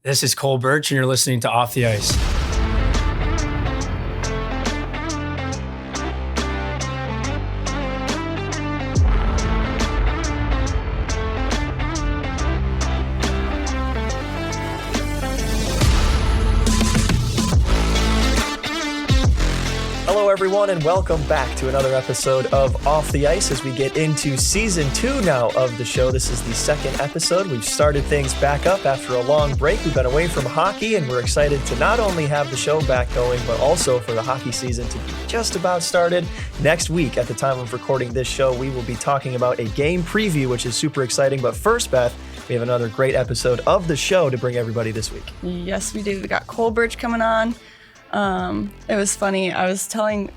This is Cole Burtch, and you're listening to Off the Ice. Hello everyone, and welcome back to another episode of Off the Ice as we get into season 2 now of the show. This is the second episode. We've started things back up after a long break. We've been away from hockey, and we're excited to not only have the show back going, but also for the hockey season to be just about started. Next week, at the time of recording this show, we will be talking about a game preview, which is super exciting. But first, Beth, we have another great episode of the show to bring everybody this week. Yes, we do. We got Cole Burtch coming on. It was funny. I was telling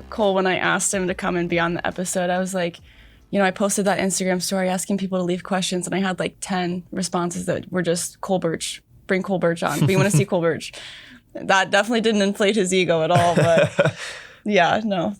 Cole when I asked him to come and be on the episode, I was like, I posted that Instagram story asking people to leave questions, and I had like 10 responses that were just Cole Burtch, bring Cole Burtch on. We want to see Cole Burtch. That definitely didn't inflate his ego at all, but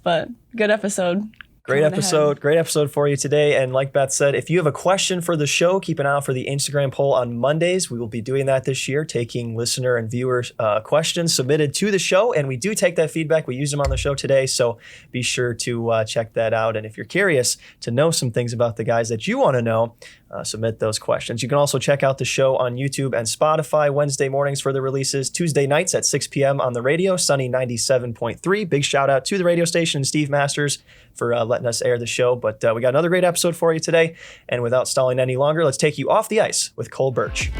but good episode. Great episode for you today. And like Beth said, if you have a question for the show, keep an eye out for the Instagram poll on Mondays. We will be doing that this year, taking listener and viewer questions submitted to the show. And we do take that feedback. We use them on the show today. So be sure to check that out. And if you're curious to know some things about the guys that you want to know, submit those questions. You can also check out the show on YouTube and Spotify Wednesday mornings for the releases, Tuesday nights at 6 p.m. on the radio, Sunny 97.3. Big shout out to the radio station and Steve Masters for letting us air the show. But we got another great episode for you today. And without stalling any longer, let's take you off the ice with Cole Burtch.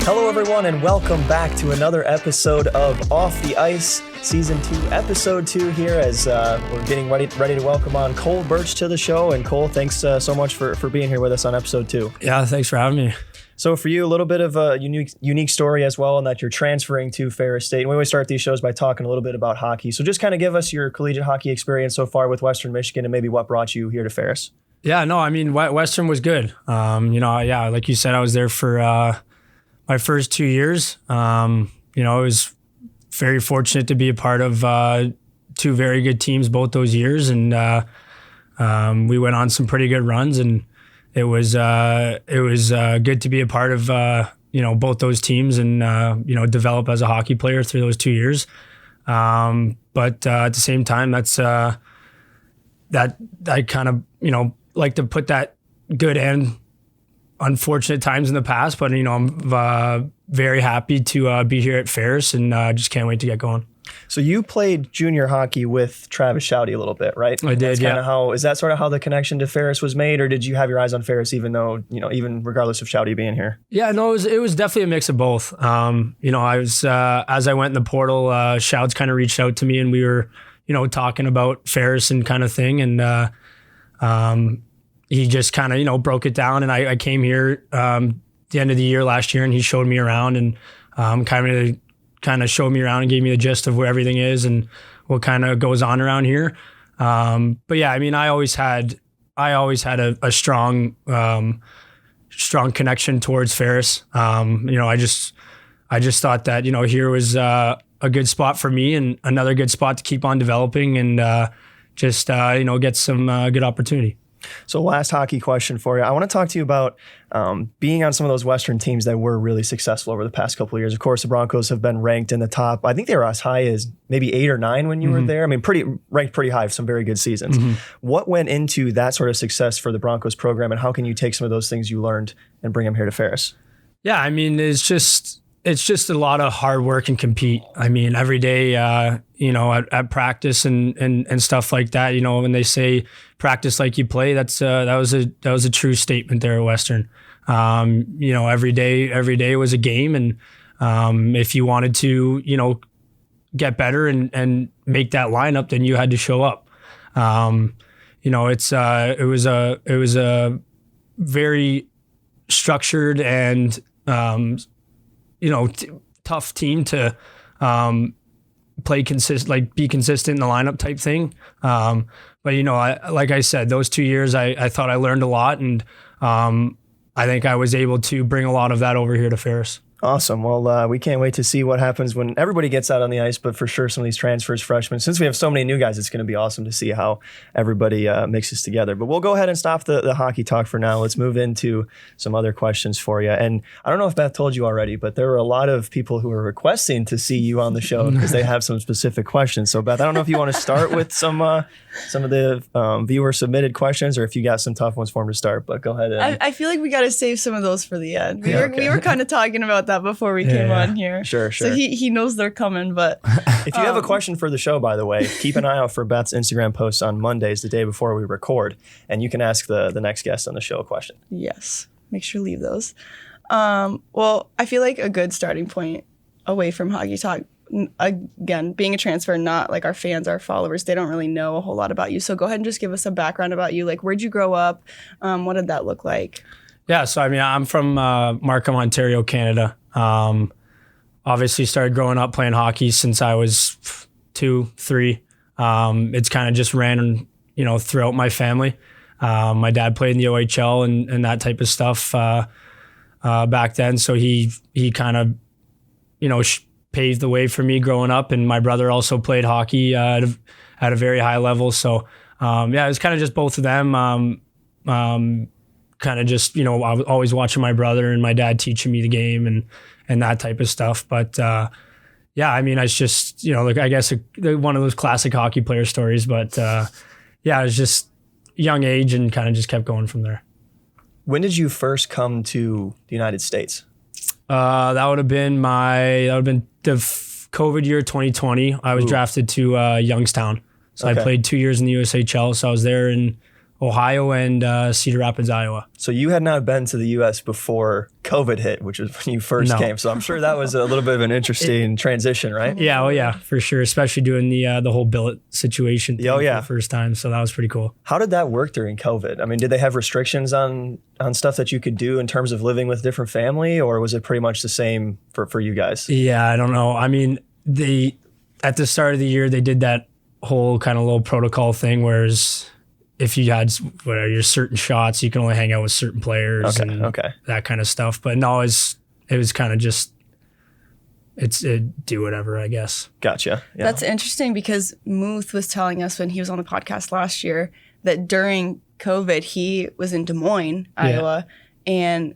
Hello, everyone, and welcome back to another episode of Off the Ice, Season 2, Episode 2 here as we're getting ready to welcome on Cole Burtch to the show. And Cole, thanks so much for being here with us on Episode 2. Yeah, thanks for having me. So for you, a little bit of a unique story as well in that you're transferring to Ferris State. And we always start these shows by talking a little bit about hockey. So just kind of give us your collegiate hockey experience so far with Western Michigan and maybe what brought you here to Ferris. Yeah, no, I mean, Western was good. Like you said, I was there for my first 2 years. I was very fortunate to be a part of two very good teams both those years. And we went on some pretty good runs, and it was good to be a part of both those teams and develop as a hockey player through those 2 years. But at the same time, that's that I kind of like to put that good and unfortunate times in the past. But I'm very happy to be here at Ferris, and just can't wait to get going. So you played junior hockey with Travis Shouty a little bit, right? I did, yeah. Is that sort of how the connection to Ferris was made, or did you have your eyes on Ferris even regardless of Shouty being here? Yeah, no, it was definitely a mix of both. I was as I went in the portal, Shouts kind of reached out to me, and we were, talking about Ferris and kind of thing, and he just kind of, broke it down, and I came here the end of the year last year, and he showed me around and kind of showed me around and gave me the gist of where everything is and what kind of goes on around here. But yeah, I mean, I always had a strong connection towards Ferris. I just thought that, here was a good spot for me and another good spot to keep on developing and get some good opportunity. So last hockey question for you. I want to talk to you about being on some of those Western teams that were really successful over the past couple of years. Of course, the Broncos have been ranked in the top. I think they were as high as maybe 8 or 9 when you were there. I mean, ranked pretty high for some very good seasons. What went into that sort of success for the Broncos program, and how can you take some of those things you learned and bring them here to Ferris? Yeah, I mean, it's just a lot of hard work and compete. I mean, every day, at practice and stuff like that, when they say practice like you play, that was a true statement there at Western. Every day was a game, and if you wanted to, get better and make that lineup, then you had to show up. It was a very structured and tough team to be consistent in the lineup type thing. But like I said, those 2 years, I thought I learned a lot, and I think I was able to bring a lot of that over here to Ferris. Awesome. Well, we can't wait to see what happens when everybody gets out on the ice, but for sure some of these transfers, freshmen, since we have so many new guys, it's going to be awesome to see how everybody mixes together. But we'll go ahead and stop the hockey talk for now. Let's move into some other questions for you. And I don't know if Beth told you already, but there were a lot of people who were requesting to see you on the show because they have some specific questions. So Beth, I don't know if you want to start with some of the viewer submitted questions or if you got some tough ones for them to start, but go ahead. I feel like we got to save some of those for the end. We were kind of talking about that before we came on here. Sure. So he knows they're coming, but if you have a question for the show, by the way, keep an eye out for Beth's Instagram posts on Mondays, the day before we record, and you can ask the next guest on the show a question. Yes, make sure to leave those. Well, I feel like a good starting point away from hockey talk, again, being a transfer, not like our fans, our followers, they don't really know a whole lot about you. So go ahead and just give us a background about you. Like, where'd you grow up? What did that look like? Yeah, so I mean, I'm from Markham, Ontario, Canada. Obviously started growing up playing hockey since I was 2, 3. It's kind of just ran, throughout my family. My dad played in the OHL and that type of stuff back then. So he kind of, paved the way for me growing up. And my brother also played hockey at a very high level. So it was kind of just both of them. Kind of just, I was always watching my brother and my dad teaching me the game and that type of stuff. But I mean, it's just, I guess one of those classic hockey player stories. But it was just young age and kind of just kept going from there. When did you first come to the United States? That would have been the COVID year, 2020. I was drafted to Youngstown. So I played 2 years in the USHL. So I was there in Ohio and Cedar Rapids, Iowa. So you had not been to the U.S. before COVID hit, which was when you first came. So I'm sure that was a little bit of an interesting transition, right? Yeah, well, yeah, for sure. Especially doing the whole billet situation for the first time. So that was pretty cool. How did that work during COVID? I mean, did they have restrictions on stuff that you could do in terms of living with different family, or was it pretty much the same for you guys? Yeah, I don't know. I mean, at the start of the year, they did that whole kind of little protocol thing, whereas if you had your certain shots, you can only hang out with certain players and that kind of stuff. But no, it was kind of just do whatever, I guess. Gotcha. Yeah. That's interesting because Muth was telling us when he was on the podcast last year that during COVID he was in Des Moines, Iowa, and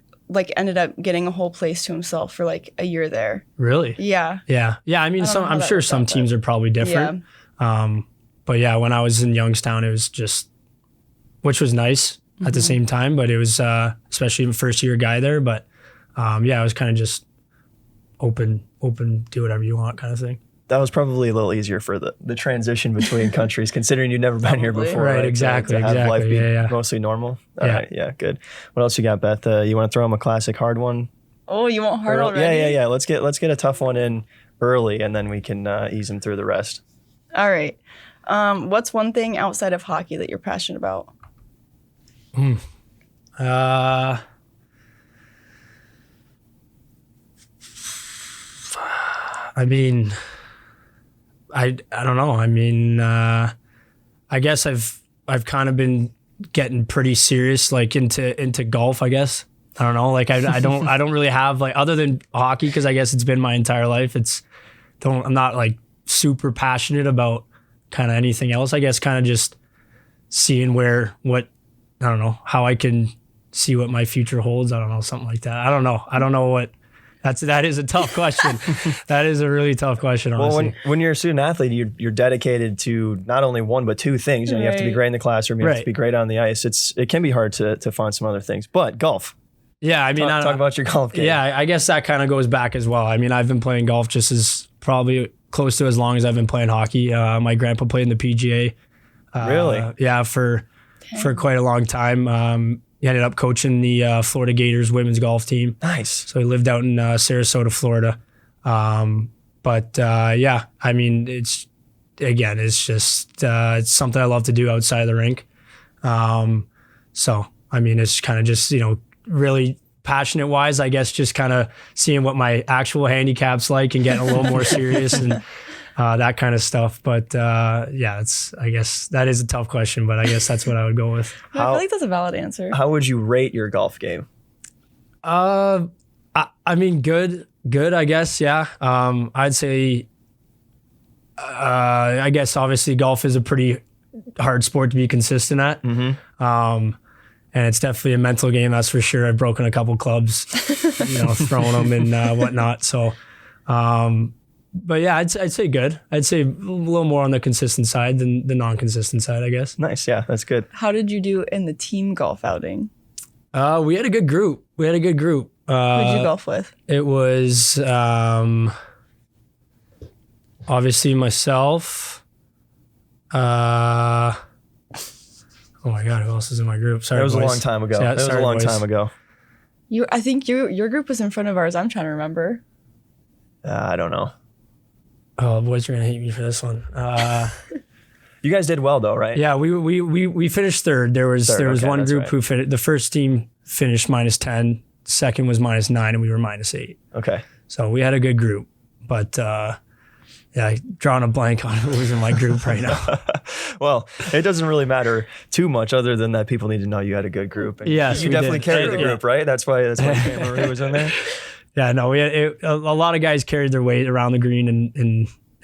ended up getting a whole place to himself for a year there. Really? Yeah. Yeah. I mean, I'm sure some teams are probably different. Yeah. But yeah, when I was in Youngstown, it was just, which was nice at the same time, but it was, especially the first year guy there. But it was kind of just open, do whatever you want kind of thing. That was probably a little easier for the transition between countries, considering you'd never been here before. Right, exactly. To have life be yeah. mostly normal. All right, good. What else you got, Beth? You want to throw them a classic hard one? Oh, you want hard already? Yeah. Let's get a tough one in early, and then we can ease them through the rest. All right. What's one thing outside of hockey that you're passionate about? I mean, I don't know. I mean, I guess I've kind of been getting pretty serious, into golf, I guess. I don't know. I don't really have other than hockey, because I guess it's been my entire life. I'm not super passionate about kind of anything else. I guess kind of just seeing I don't know, how I can see what my future holds. I don't know, something like that. I don't know what. That is a tough question. That is a really tough question, honestly. Well, when you're a student athlete, you're dedicated to not only one but two things. You have to be great in the classroom. You have to be great on the ice. It can be hard to find some other things. But golf. Yeah, I mean, talk about your golf game. Yeah, I guess that kind of goes back as well. I mean, I've been playing golf just as probably close to as long as I've been playing hockey. My grandpa played in the PGA. Really? Yeah, for quite a long time. He ended up coaching the Florida Gators women's golf team. Nice. So he lived out in Sarasota, Florida. I mean, it's just it's something I love to do outside of the rink. So I mean, it's kind of just really passionate wise, I guess, just kind of seeing what my actual handicap's like and getting a little more serious and that kind of stuff. But I guess that is a tough question, but I guess that's what I would go with. I feel like that's a valid answer. How would you rate your golf game? I mean, good. Good, I guess. Yeah. I'd say, I guess obviously golf is a pretty hard sport to be consistent at. And it's definitely a mental game, that's for sure. I've broken a couple clubs, throwing them and whatnot. So, but yeah, I'd say good. I'd say a little more on the consistent side than the non-consistent side, I guess. Nice. Yeah, that's good. How did you do in the team golf outing? We had a good group. Who did you golf with? It was obviously myself. Oh my God, who else is in my group? Sorry, It was boys. a long time ago. Yeah, it was a long time ago. I think your group was in front of ours. I'm trying to remember. I don't know. Oh, boys are gonna hate me for this one. You guys did well though, right? Yeah, we finished third. There was okay, one that's group right. who finished. The first team finished -10. Second was -9, and we were -8. Okay. So we had a good group, but yeah, drawing a blank on who was in my group right now. Well, it doesn't really matter too much, other than that people need to know you had a good group. And Yes, you we definitely did. carried the group, right? That's why you can't remember who was in there. Yeah, no, we had a lot of guys carried their weight around the green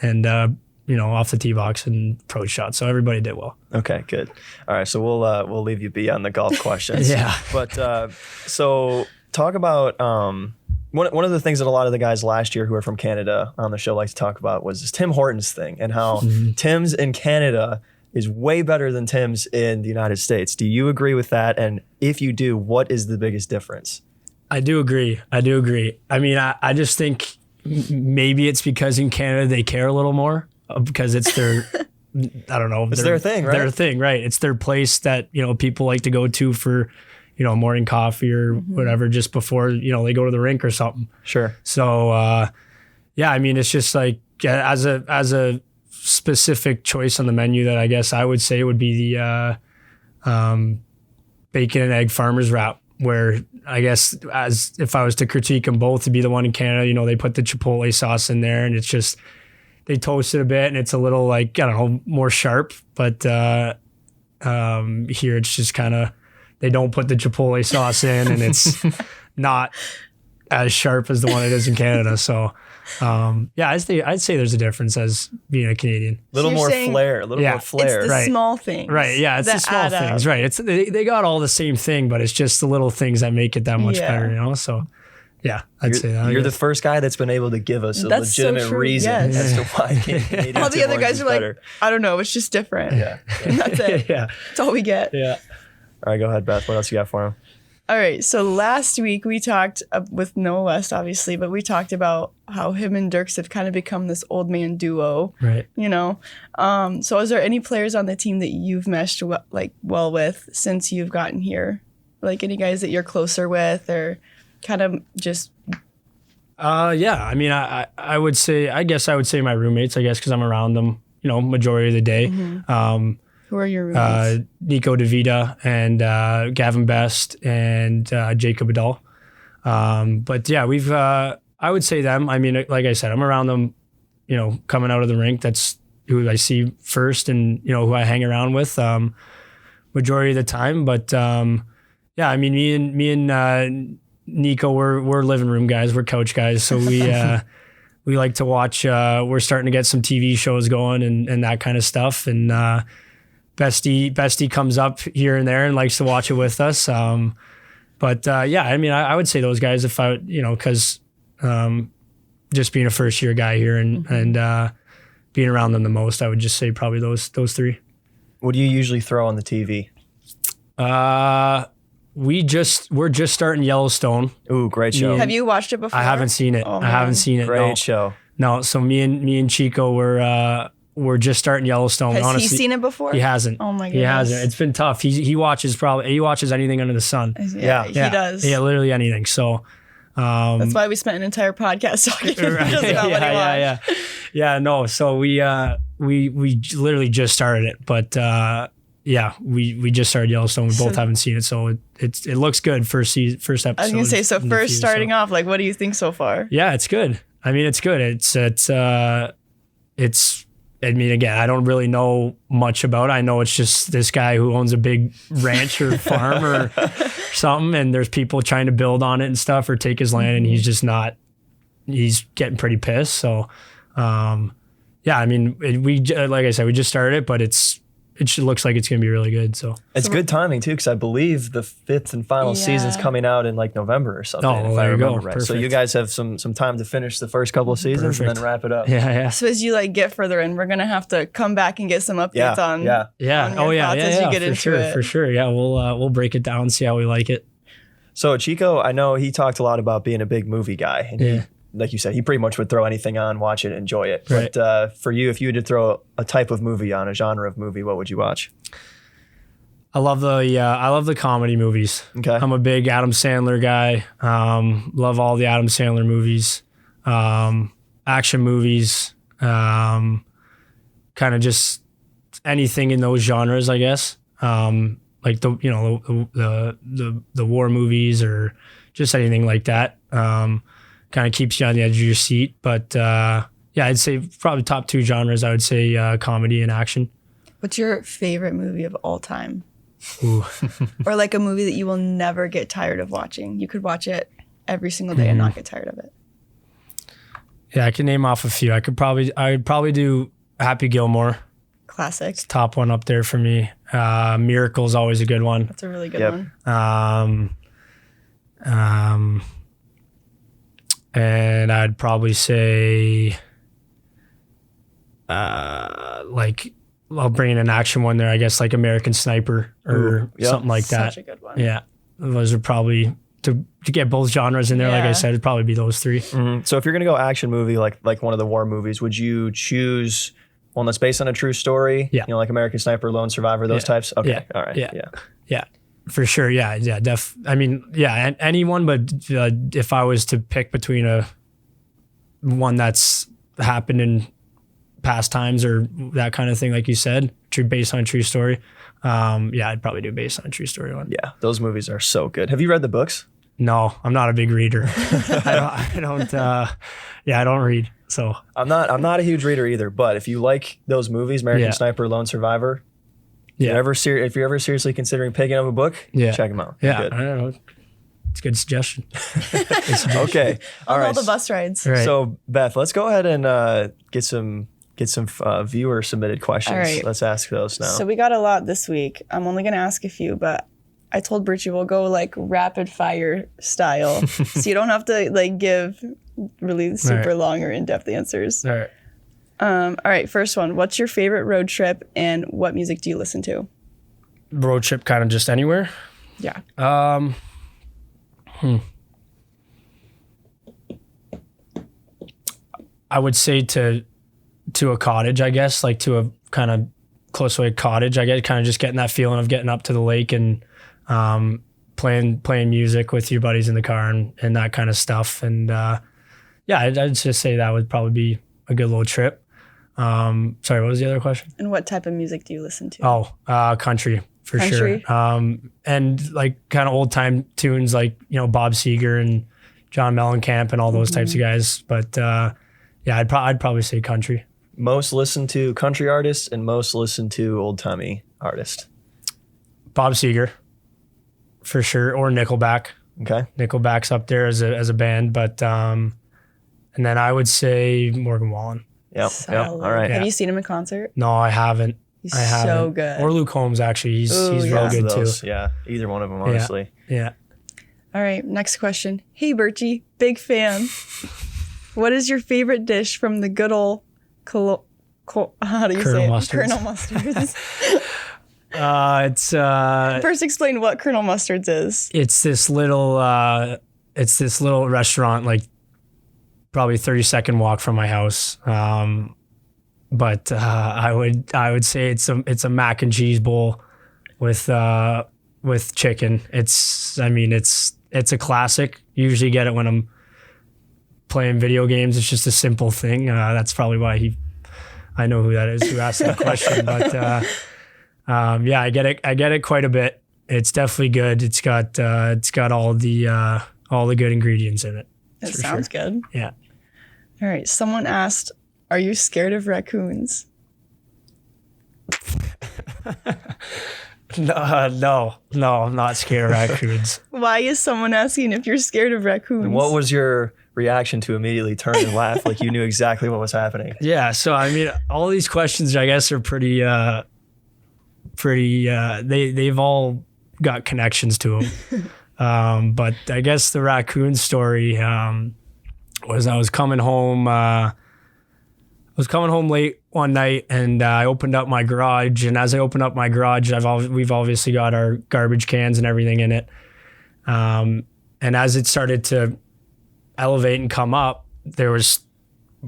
and off the tee box and approach shots. So everybody did well. Okay, good. All right, so we'll leave you be on the golf questions. Yeah. But so talk about one of the things that a lot of the guys last year who are from Canada on the show like to talk about was this Tim Hortons thing and how Tim's in Canada is way better than Tim's in the United States. Do you agree with that? And if you do, what is the biggest difference? I do agree. I mean, I just think maybe it's because in Canada they care a little more because it's their, I don't know. It's their thing, right? Their thing, right? It's their place that, people like to go to for, morning coffee or whatever just before, they go to the rink or something. Sure. So, yeah, I mean, it's just like as a specific choice on the menu that I guess I would say would be the bacon and egg farmer's wrap, where I guess as if I was to critique them both, to be the one in Canada, they put the chipotle sauce in there and it's just, they toast it a bit and it's a little like, I don't know, more sharp, but here it's just kind of, they don't put the chipotle sauce in and it's not as sharp as the one it is in Canada. So yeah, I'd say there's a difference as being a Canadian. A little more flair, It's the small things. Right. Yeah. It's the small things. Right. It's they got all the same thing, but it's just the little things that make it that much better, So yeah, I'd say that. You're the first guy that's been able to give us a That's so legitimate true, reason yes. as to why Canadian All the Tim other guys Hortons are like, better. I don't know, it's just different. Yeah. And that's it. Yeah. That's all we get. Yeah. All right, go ahead, Beth. What else you got for him? All right. So last week we talked with Noah West, obviously, but we talked about how him and Dirks have kind of become this old man duo. Right. So is there any players on the team that you've meshed well with since you've gotten here? Like any guys that you're closer with or kind of just... Yeah. I mean, I would say, I guess I would say my roommates, I guess, because I'm around them, majority of the day. Who are your roommates? Nico DeVita and Gavin Best and Jacob Adal. But yeah, we've, I would say them. I mean, like I said, I'm around them, coming out of the rink. That's who I see first and, who I hang around with majority of the time. But yeah, I mean, me and Nico, we're living room guys. We're couch guys. So we like to watch, we're starting to get some TV shows going and that kind of stuff. And Bestie comes up here and there and likes to watch it with us. But yeah, I mean, I would say those guys if I, because just being a first year guy here and being around them the most, I would just say probably those three. What do you usually throw on the TV? We're just starting Yellowstone. Ooh, great show. Have you watched it before? I haven't seen it. Oh, I haven't seen it. Great show. No, so me and Chico we're just starting Yellowstone. Has Honestly, he seen it before? He hasn't. Oh my He goodness. hasn't. It's been tough. He watches anything under the sun. Yeah, he does. Yeah, literally anything. So That's why we spent an entire podcast talking just about what he watched. Yeah. No, so we literally just started it, but yeah, we just started Yellowstone. We both haven't seen it, so it looks good. First episode. I was gonna say, so first starting off, like, what do you think so far? Yeah, it's good. I mean, it's good. I mean, again, I don't really know much about it. I know it's just this guy who owns a big ranch or farm or something, and there's people trying to build on it and stuff or take his land, and he's just not he's getting pretty pissed. So, yeah, I mean, like I said, we just started it, but it looks like it's going to be really good. So it's good timing too, because I believe the 5th and final season's coming out in like November or something. Oh, if there I you remember go. right. Perfect. So you guys have some time to finish the first couple of seasons and then wrap it up. Yeah. So as you like get further in, we're gonna have to come back and get some updates on. Yeah. On your thoughts as you get into it. For sure. Yeah, we'll break it down, see how we like it. So Chico, I know he talked a lot about being a big movie guy, and he, like you said, he pretty much would throw anything on, watch it, enjoy it. Right. But for you, if you had to throw a type of movie on, a genre of movie, what would you watch? I love the comedy movies. Okay. I'm a big Adam Sandler guy. Love all the Adam Sandler movies, action movies, kind of just anything in those genres, I guess. Like the war movies or just anything like that. Kind of keeps you on the edge of your seat. But yeah, I'd say probably top 2 genres. I would say comedy and action. What's your favorite movie of all time? Ooh. Or like a movie that you will never get tired of watching. You could watch it every single day and not get tired of it. Yeah, I can name off a few. I would probably do Happy Gilmore. Classic. It's top one up there for me. Miracle's always a good one. That's a really good one. And I'd probably say like I'll bring in an action one there, I guess, like American Sniper or something like that. Such a good one. Yeah. Those are probably to get both genres in there, like I said, it'd probably be those 3. Mm-hmm. So if you're gonna go action movie, like one of the war movies, would you choose one that's based on a true story? Yeah. You know, like American Sniper, Lone Survivor, those types? Okay. Yeah. All right. Yeah. For sure. Yeah. I mean, yeah, anyone, but if I was to pick between one that's happened in past times or that kind of thing, like you said, based on a true story, yeah, I'd probably do based on a true story one. Yeah. Those movies are so good. Have you read the books? No, I'm not a big reader. I don't read. So I'm not a huge reader either, but if you like those movies, American Sniper, Lone Survivor, if you're ever seriously considering picking up a book, check them out. Yeah, I don't know. It's a good suggestion. Okay. All right. All the bus rides. Right. So Beth, let's go ahead and get some viewer submitted questions. All right. Let's ask those now. So we got a lot this week. I'm only going to ask a few, but I told Burtchie we'll go like rapid fire style. So you don't have to like give really super long or in-depth answers. All right. All right, first one. What's your favorite road trip and what music do you listen to? Road trip, kind of just anywhere. Yeah. I would say to a cottage, I guess, like to a kind of close to a cottage. I get kind of just getting that feeling of getting up to the lake and playing music with your buddies in the car and that kind of stuff. And yeah, I'd just say that would probably be a good little trip. Sorry, what was the other question? And what type of music do you listen to? Country for Country? sure. And like kind of old time tunes like, Bob Seger and John Mellencamp and all those types of guys. But yeah, I'd probably say country. Most listened to country artists and most listened to old timey artist. Bob Seger for sure, or Nickelback. Okay. Nickelback's up there as a band, but and then I would say Morgan Wallen. Yep. Solid. All right. Have you seen him in concert? No, I haven't. He's I haven't. so good. Or Luke Holmes, actually. He's real good too. Yeah, either one of them, honestly. Yeah. All right, next question. Hey, Burtchie, big fan. What is your favorite dish from the good old how do you say it? Mustards. Colonel Mustards. It's First, explain what Colonel Mustards is. it's this little restaurant, like probably 30-second walk from my house. But I would say it's a mac and cheese bowl with chicken. It's a classic. Usually get it when I'm playing video games. It's just a simple thing. That's probably why I know who that is who asked that question. But yeah, I get it quite a bit. It's definitely good. It's got all the good ingredients in it. It sounds good. Yeah. All right. Someone asked, "Are you scared of raccoons?" No, I'm not scared of raccoons. Why is someone asking if you're scared of raccoons? And what was your reaction to immediately turn and laugh like you knew exactly what was happening. Yeah. So, I mean, all these questions, I guess, are they've all got connections to them. But I guess the raccoon story was I was coming home. Late one night, and I opened up my garage. And as I opened up my garage, we've obviously got our garbage cans and everything in it. And as it started to elevate and come up,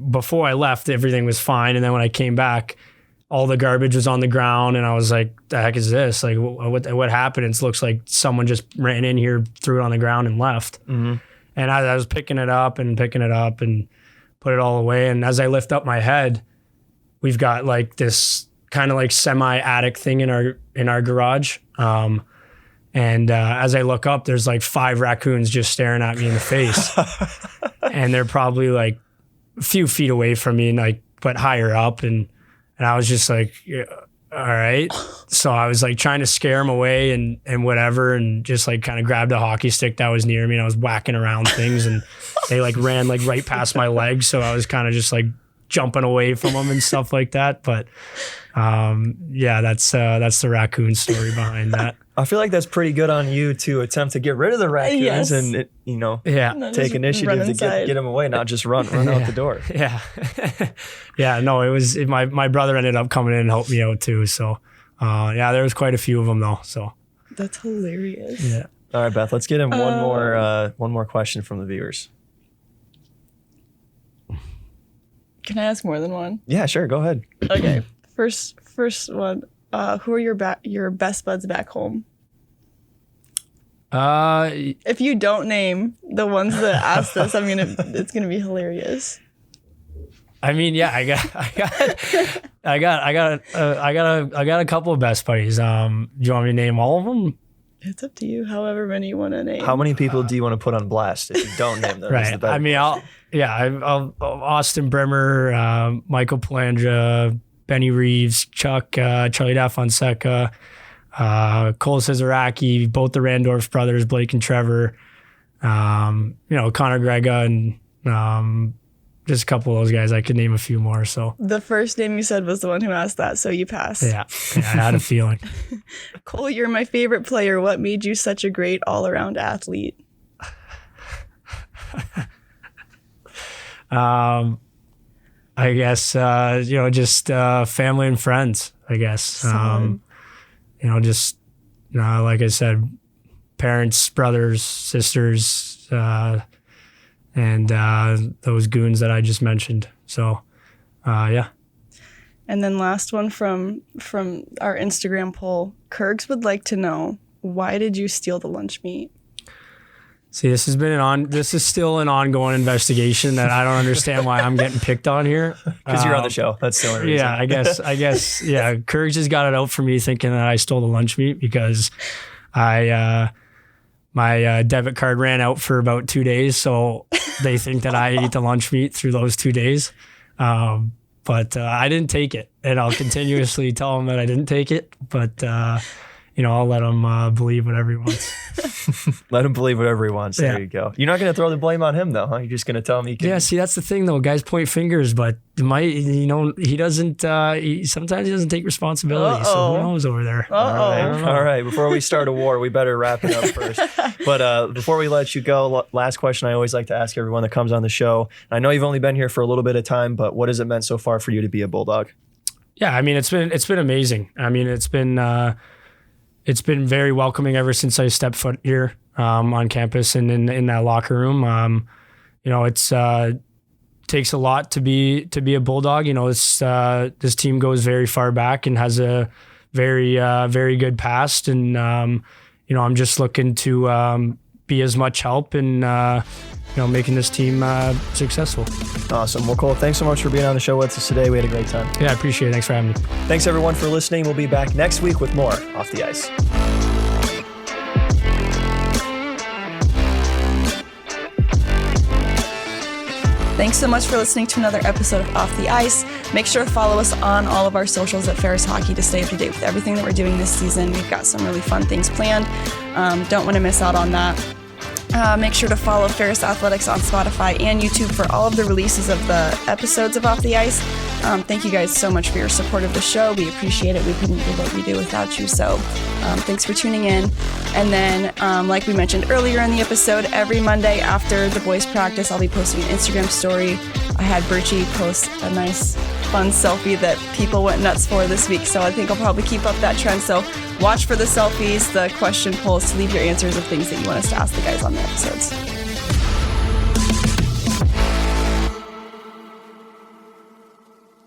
before I left, everything was fine. And then when I came back, all the garbage was on the ground, and I was like, the heck is this? Like, what happened? It looks like someone just ran in here, threw it on the ground, and left. Mm-hmm. And I was picking it up and put it all away. And as I lift up my head, we've got like this kind of like semi-attic thing in our garage. And as I look up, there's like 5 raccoons just staring at me in the face. And they're probably like a few feet away from me, but higher up. And I was just like, yeah, all right. So I was like trying to scare them away and whatever, and just like kind of grabbed a hockey stick that was near me, and I was whacking around things, and they like ran like right past my legs. So I was kind of just like jumping away from them and stuff like that. But yeah, that's the raccoon story behind that. I feel like that's pretty good on you to attempt to get rid of the raccoons. Yes. And take initiative to get them away, not just run out the door. Yeah. Yeah, no, my brother ended up coming in and helped me out too. So yeah, there was quite a few of them though. So that's hilarious. Yeah. All right, Beth, let's get in one more question from the viewers. Can I ask more than one? Yeah, sure. Go ahead. Okay. First one. Who are your best buds back home? If you don't name the ones that asked us, it's gonna be hilarious. I mean, yeah, I got a couple of best buddies. Do you want me to name all of them? It's up to you. However many you want to name. How many people do you want to put on blast if you don't name them? Right. I mean, I'll Austin Brimmer, Michael Palandra, Benny Reeves, Chuck, Charlie Da Fonseca, Cole Cesaraki, both the Randorf brothers, Blake and Trevor, Connor Grega, and just a couple of those guys. I could name a few more. So the first name you said was the one who asked that, so you passed. Yeah, I had a feeling. Cole, you're my favorite player. What made you such a great all-around athlete? I guess, just family and friends, I guess. Like I said, parents, brothers, sisters, and those goons that I just mentioned. So, yeah. And then last one from our Instagram poll, Kurgs would like to know, why did you steal the lunch meat? See, this is still an ongoing investigation that I don't understand why I'm getting picked on here. Because you're on the show. That's the only reason. Yeah, I guess, yeah. Kurgs just got it out for me thinking that I stole the lunch meat because my debit card ran out for about 2 days. So they think that I ate the lunch meat through those 2 days. But I didn't take it. And I'll continuously tell them that I didn't take it. But, I'll let him believe whatever he wants. Let him believe whatever he wants. Yeah. There you go. You're not going to throw the blame on him, though, huh? You're just going to tell him he can. Yeah, see, that's the thing, though. Guys point fingers, but he doesn't, sometimes he doesn't take responsibility. So who knows over there? All right. Before we start a war, we better wrap it up first. But before we let you go, last question I always like to ask everyone that comes on the show. I know you've only been here for a little bit of time, but what has it meant so far for you to be a Bulldog? Yeah, I mean, it's been amazing. I mean, it's been very welcoming ever since I stepped foot here on campus and in that locker room. It's takes a lot to be a Bulldog. This team goes very far back and has a very very good past, and I'm just looking to be as much help in making this team successful. Awesome. Well, Cole, thanks so much for being on the show with us today. We had a great time. Yeah, I appreciate it. Thanks for having me. Thanks everyone for listening. We'll be back next week with more Off the Ice. Thanks so much for listening to another episode of Off the Ice. Make sure to follow us on all of our socials at Ferris Hockey to stay up to date with everything that we're doing this season. We've got some really fun things planned. Don't want to miss out on that. Make sure to follow Ferris Athletics on Spotify and YouTube for all of the releases of the episodes of Off the Ice. Thank you guys so much for your support of the show. We appreciate it. We couldn't do what we do without you. So thanks for tuning in. And then, like we mentioned earlier in the episode, every Monday after the boys practice, I'll be posting an Instagram story. I had Burtchy post a nice, fun selfie that people went nuts for this week. So I think I'll probably keep up that trend. So watch for the selfies, the question polls to leave your answers of things that you want us to ask the guys on the episodes.